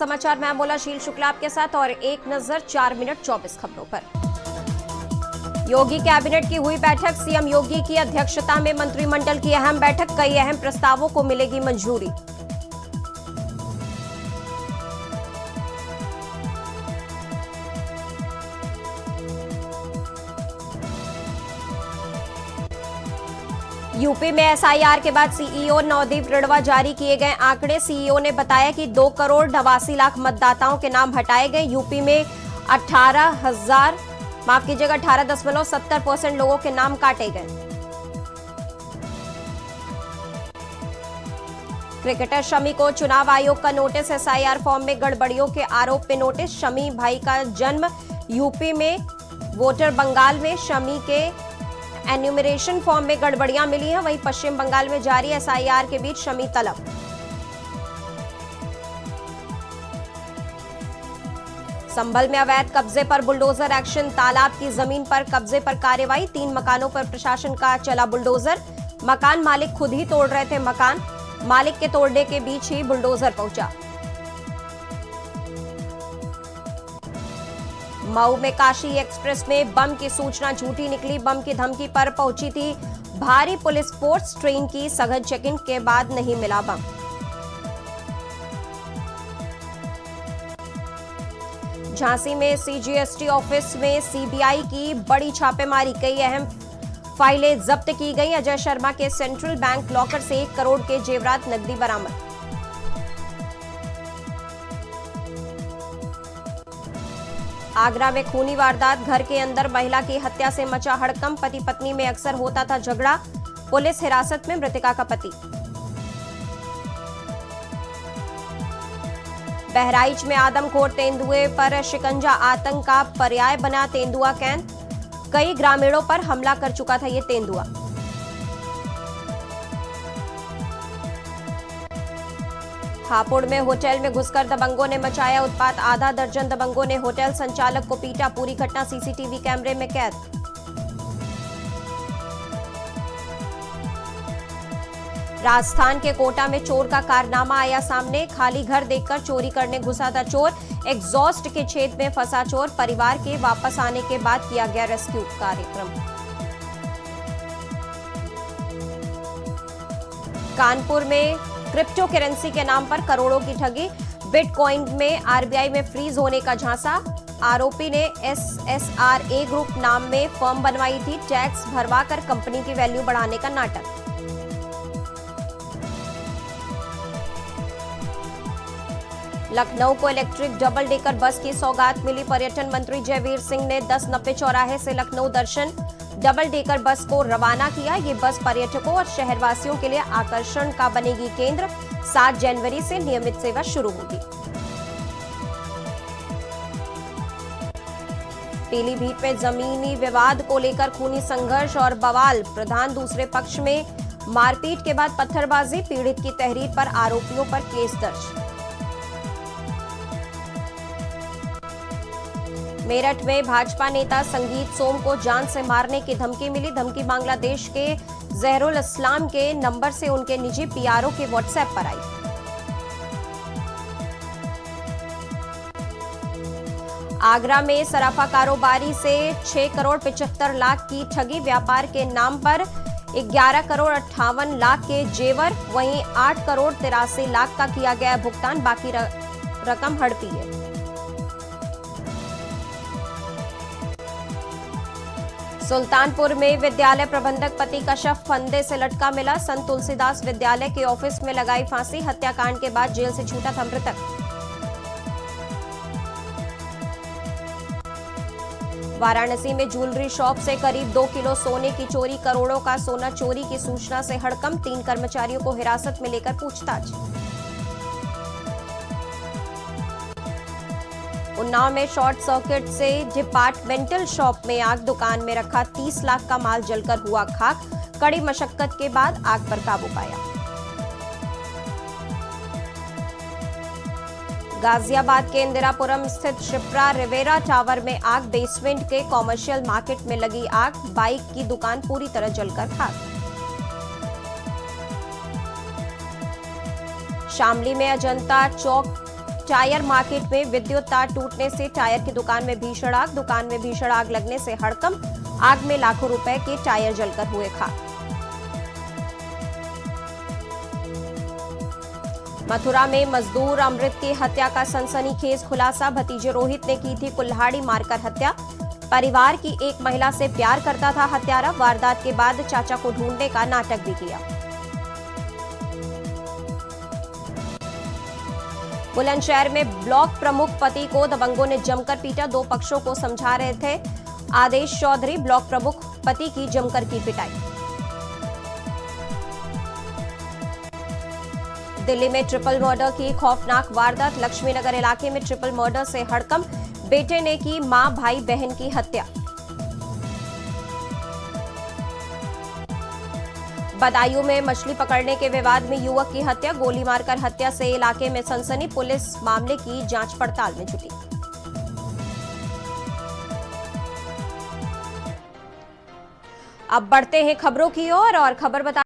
समाचार में मोलाशील शुक्ला आपके साथ और एक नजर 4 मिनट 24 खबरों पर। योगी कैबिनेट की हुई बैठक। सीएम योगी की अध्यक्षता में मंत्रिमंडल की अहम बैठक। कई अहम प्रस्तावों को मिलेगी मंजूरी। यूपी में एसआईआर के बाद सीईओ नवदीप रिढ़वा जारी किए गए आंकड़े। सीईओ ने बताया कि 2,88,00,000 मतदाताओं के नाम हटाए गए। यूपी में 18.70% लोगों के नाम काटे गए। क्रिकेटर शमी को चुनाव आयोग का नोटिस। एसआईआर फॉर्म में गड़बड़ियों के आरोप में नोटिस। शमी भाई का जन्म यूपी में, वोटर बंगाल में। शमी के एन्यूमरेशन फॉर्म में गड़बड़ियां मिली हैं। वहीं पश्चिम बंगाल में जारी एसआईआर के बीच शमी तलब। संभल में अवैध कब्जे पर बुलडोजर एक्शन। तालाब की जमीन पर कब्जे पर कार्रवाई। 3 मकानों पर प्रशासन का चला बुलडोजर। मकान मालिक खुद ही तोड़ रहे थे मकान। मालिक के तोड़ने के बीच ही बुलडोजर पहुंचा। मऊ में काशी एक्सप्रेस में बम की सूचना झूठी निकली। बम की धमकी पर पहुंची थी भारी पुलिस फोर्स। ट्रेन की सघन चेकिंग के बाद नहीं मिला बम। झांसी में सीजीएसटी ऑफिस में सीबीआई की बड़ी छापेमारी। कई अहम फाइलें जब्त की गई। अजय शर्मा के सेंट्रल बैंक लॉकर से 1 करोड़ के जेवरात नकदी बरामद। आगरा में खूनी वारदात। घर के अंदर महिला की हत्या से मचा हड़कंप। पति पत्नी में अक्सर होता था झगड़ा। पुलिस हिरासत में मृतका का पति। बहराइच में आदमखोर तेंदुए पर शिकंजा। आतंक का पर्याय बना तेंदुआ कैद। कई ग्रामीणों पर हमला कर चुका था ये तेंदुआ। हापुड़ में होटल में घुसकर दबंगों ने मचाया उत्पात। आधा दर्जन दबंगों ने होटल संचालक को पीटा। पूरी घटना सीसीटीवी कैमरे में कैद। राजस्थान के कोटा में चोर का कारनामा आया सामने। खाली घर देखकर चोरी करने घुसा था चोर। एग्जॉस्ट के छेद में फंसा चोर। परिवार के वापस आने के बाद किया गया रेस्क्यू कार्यक्रम। कानपुर में क्रिप्टो करेंसी के नाम पर करोड़ों की ठगी। बिटकॉइन में आरबीआई में फ्रीज होने का झांसा। आरोपी ने एसएसआरए ग्रुप नाम में फर्म बनवाई थी। टैक्स भरवाकर कंपनी की वैल्यू बढ़ाने का नाटक। लखनऊ को इलेक्ट्रिक डबल डेकर बस की सौगात मिली। पर्यटन मंत्री जयवीर सिंह ने 1090 चौराहे से लखनऊ दर्शन डबल डेकर बस को रवाना किया। ये बस पर्यटकों और शहरवासियों के लिए आकर्षण का बनेगी केंद्र। 7 जनवरी से नियमित सेवा शुरू होगी। पीलीभीत में जमीनी विवाद को लेकर खूनी संघर्ष और बवाल। प्रधान दूसरे पक्ष में मारपीट के बाद पत्थरबाजी। पीड़ित की तहरीर पर आरोपियों पर केस दर्ज। मेरठ में भाजपा नेता संगीत सोम को जान से मारने की धमकी मिली। धमकी बांग्लादेश के जहरुल इस्लाम के नंबर से उनके निजी पीआरओ के व्हाट्सएप पर आई। आगरा में सराफा कारोबारी से 6 करोड़ 75 लाख की ठगी। व्यापार के नाम पर 11 करोड़ 58 लाख के जेवर। वहीं 8 करोड़ 83 लाख का किया गया भुगतान। बाकी रकम हड़पी है। सुल्तानपुर में विद्यालय प्रबंधक पति का शव फंदे से लटका मिला। संत तुलसीदास विद्यालय के ऑफिस में लगाई फांसी। हत्याकांड के बाद जेल से छूटा था मृतक। वाराणसी में ज्वेलरी शॉप से करीब 2 किलो सोने की चोरी। करोड़ों का सोना चोरी की सूचना से हड़कंप। 3 कर्मचारियों को हिरासत में लेकर पूछताछ। उन्नाव में शॉर्ट सर्किट से डिपार्टमेंटल शॉप में आग। दुकान में रखा 30 लाख का माल जलकर हुआ खाक। कड़ी मशक्कत के बाद आग पर काबू पाया। गाजियाबाद के इंदिरापुरम स्थित शिप्रा रिवेरा टावर में आग। बेसमेंट के कॉमर्शियल मार्केट में लगी आग। बाइक की दुकान पूरी तरह जलकर खाक। शामली में अजंता चौक टायर मार्केट में विद्युत तार टूटने से टायर की दुकान में भीषण आग, दुकान में भीषण आग लगने से हड़कंप, आग में लाखों रुपए के टायर जलकर हुए खाक। मथुरा में मजदूर अमृत की हत्या का सनसनीखेज खुलासा, भतीजे रोहित ने की थी कुल्हाड़ी मारकर हत्या। परिवार की एक महिला से प्यार करता था हत्यारा, वारदात के बाद चाचा को ढूंढने का नाटक भी किया। बुलंदशहर में ब्लॉक प्रमुख पति को दबंगों ने जमकर पीटा, दो पक्षों को समझा रहे थे आदेश चौधरी, ब्लॉक प्रमुख पति की जमकर की पिटाई। दिल्ली में ट्रिपल मर्डर की खौफनाक वारदात, लक्ष्मीनगर इलाके में ट्रिपल मर्डर से हड़कंप, बेटे ने की मां भाई बहन की हत्या। बदायूं में मछली पकड़ने के विवाद में युवक की हत्या, गोली मारकर हत्या से इलाके में सनसनी, पुलिस मामले की जांच पड़ताल में जुटी। अब बढ़ते हैं खबरों की ओर और खबर बता